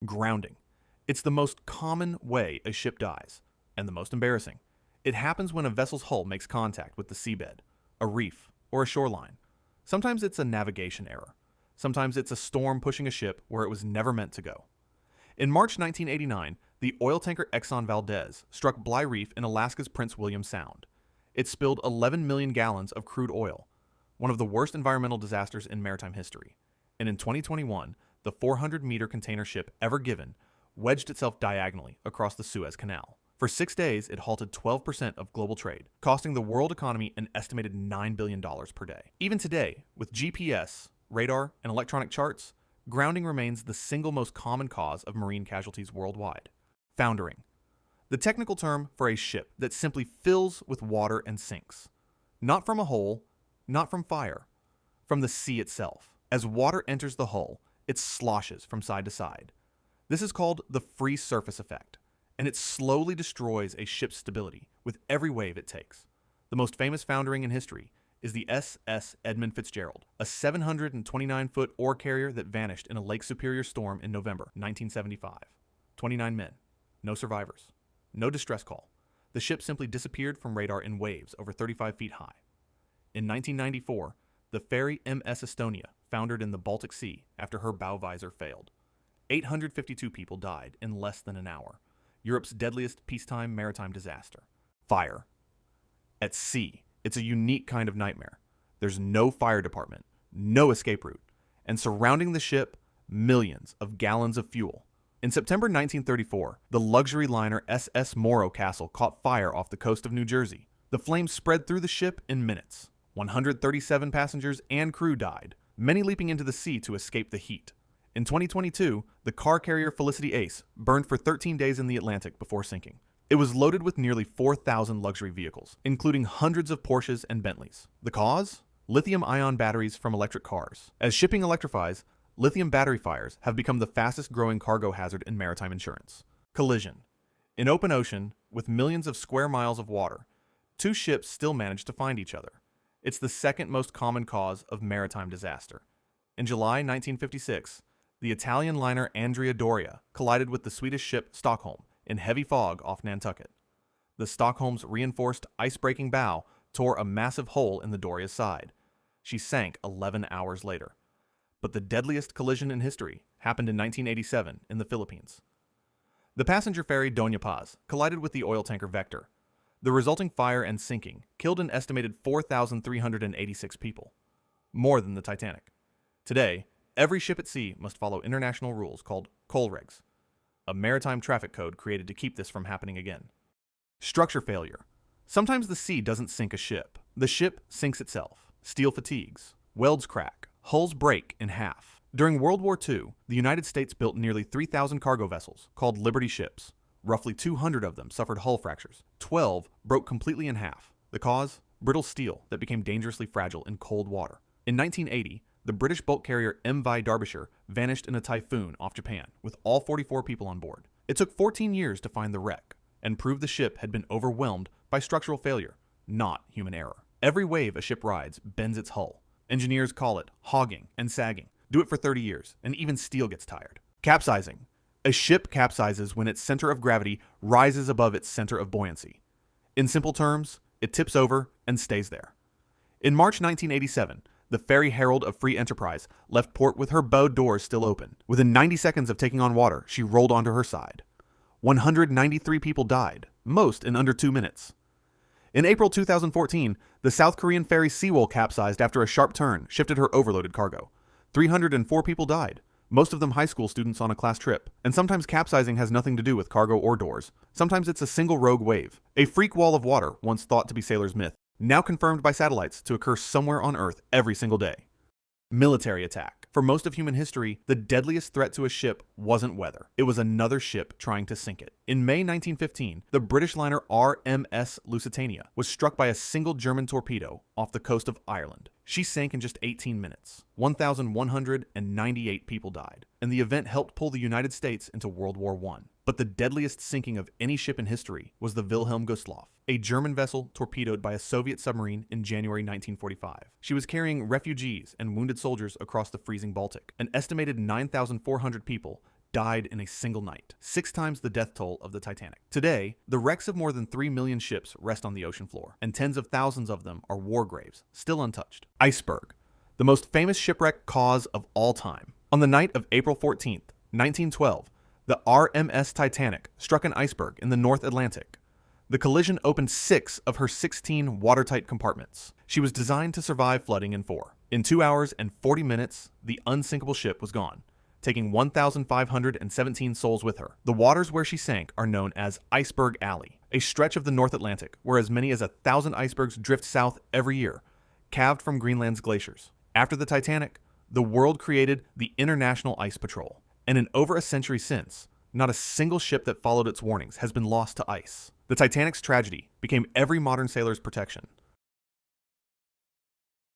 Grounding. It's the most common way a ship dies, and the most embarrassing. It happens when a vessel's hull makes contact with the seabed, a reef, or a shoreline. Sometimes it's a navigation error. Sometimes it's a storm pushing a ship where it was never meant to go. In March 1989, the oil tanker Exxon Valdez struck Bligh Reef in Alaska's Prince William Sound. It spilled 11 million gallons of crude oil, one of the worst environmental disasters in maritime history. And in 2021, the 400-meter container ship Ever Given wedged itself diagonally across the Suez Canal. For 6 days, it halted 12% of global trade, costing the world economy an estimated $9 billion per day. Even today, with GPS, radar, and electronic charts, grounding remains the single most common cause of marine casualties worldwide. Foundering. The technical term for a ship that simply fills with water and sinks. Not from a hole, not from fire, from the sea itself. As water enters the hull, it sloshes from side to side. This is called the free surface effect, and it slowly destroys a ship's stability with every wave it takes. The most famous foundering in history is the SS Edmund Fitzgerald, a 729-foot ore carrier that vanished in a Lake Superior storm in November 1975. 29 men, no survivors, no distress call. The ship simply disappeared from radar in waves over 35 feet high. In 1994, the ferry MS Estonia foundered in the Baltic Sea after her bow visor failed. 852 people died in less than an hour. Europe's deadliest peacetime maritime disaster. Fire. At sea, it's a unique kind of nightmare. There's no fire department, no escape route, and surrounding the ship, millions of gallons of fuel. In September 1934, the luxury liner SS Morro Castle caught fire off the coast of New Jersey. The flames spread through the ship in minutes. 137 passengers and crew died, many leaping into the sea to escape the heat. In 2022, the car carrier Felicity Ace burned for 13 days in the Atlantic before sinking. It was loaded with nearly 4,000 luxury vehicles, including hundreds of Porsches and Bentleys. The cause? Lithium-ion batteries from electric cars. As shipping electrifies, lithium battery fires have become the fastest-growing cargo hazard in maritime insurance. Collision. In open ocean, with millions of square miles of water, two ships still manage to find each other. It's the second most common cause of maritime disaster. In July 1956, the Italian liner Andrea Doria collided with the Swedish ship Stockholm in heavy fog off Nantucket. The Stockholm's reinforced ice-breaking bow tore a massive hole in the Doria's side. She sank 11 hours later. But the deadliest collision in history happened in 1987 in the Philippines. The passenger ferry Doña Paz collided with the oil tanker Vector. The resulting fire and sinking killed an estimated 4,386 people, more than the Titanic. Today, every ship at sea must follow international rules called coal regs, a maritime traffic code created to keep this from happening again. Structure failure. Sometimes the sea doesn't sink a ship. The ship sinks itself. Steel fatigues. Welds crack. Hulls break in half. During World War II, the United States built nearly 3,000 cargo vessels called Liberty ships. Roughly 200 of them suffered hull fractures. 12 broke completely in half. The cause? Brittle steel that became dangerously fragile in cold water. In 1980, the British bulk carrier MV Derbyshire vanished in a typhoon off Japan, with all 44 people on board. It took 14 years to find the wreck, and prove the ship had been overwhelmed by structural failure, not human error. Every wave a ship rides bends its hull. Engineers call it hogging and sagging. Do it for 30 years, and even steel gets tired. Capsizing. A ship capsizes when its center of gravity rises above its center of buoyancy. In simple terms, it tips over and stays there. In March 1987, the ferry Herald of Free Enterprise left port with her bow doors still open. Within 90 seconds of taking on water, she rolled onto her side. 193 people died, most in under 2 minutes. In April 2014, the South Korean ferry Seawol capsized after a sharp turn shifted her overloaded cargo. 304 people died, most of them high school students on a class trip. And sometimes capsizing has nothing to do with cargo or doors. Sometimes it's a single rogue wave, a freak wall of water once thought to be sailors' myth, now confirmed by satellites to occur somewhere on Earth every single day. Military attack. For most of human history, the deadliest threat to a ship wasn't weather. It was another ship trying to sink it. In May 1915, the British liner RMS Lusitania was struck by a single German torpedo off the coast of Ireland. She sank in just 18 minutes. 1,198 people died, and the event helped pull the United States into World War I. But the deadliest sinking of any ship in history was the Wilhelm Gustloff, a German vessel torpedoed by a Soviet submarine in January 1945. She was carrying refugees and wounded soldiers across the freezing Baltic. An estimated 9,400 people died in a single night, 6 times the death toll of the Titanic. Today, the wrecks of more than 3 million ships rest on the ocean floor, and tens of thousands of them are war graves, still untouched. Iceberg, the most famous shipwreck cause of all time. On the night of April 14th, 1912, the RMS Titanic struck an iceberg in the North Atlantic. The collision opened 6 of her 16 watertight compartments. She was designed to survive flooding in 4. In 2 hours and 40 minutes, the unsinkable ship was gone, taking 1,517 souls with her. The waters where she sank are known as Iceberg Alley, a stretch of the North Atlantic where as many as 1,000 icebergs drift south every year, calved from Greenland's glaciers. After the Titanic, the world created the International Ice Patrol, and in over a century since, not a single ship that followed its warnings has been lost to ice. The Titanic's tragedy became every modern sailor's protection,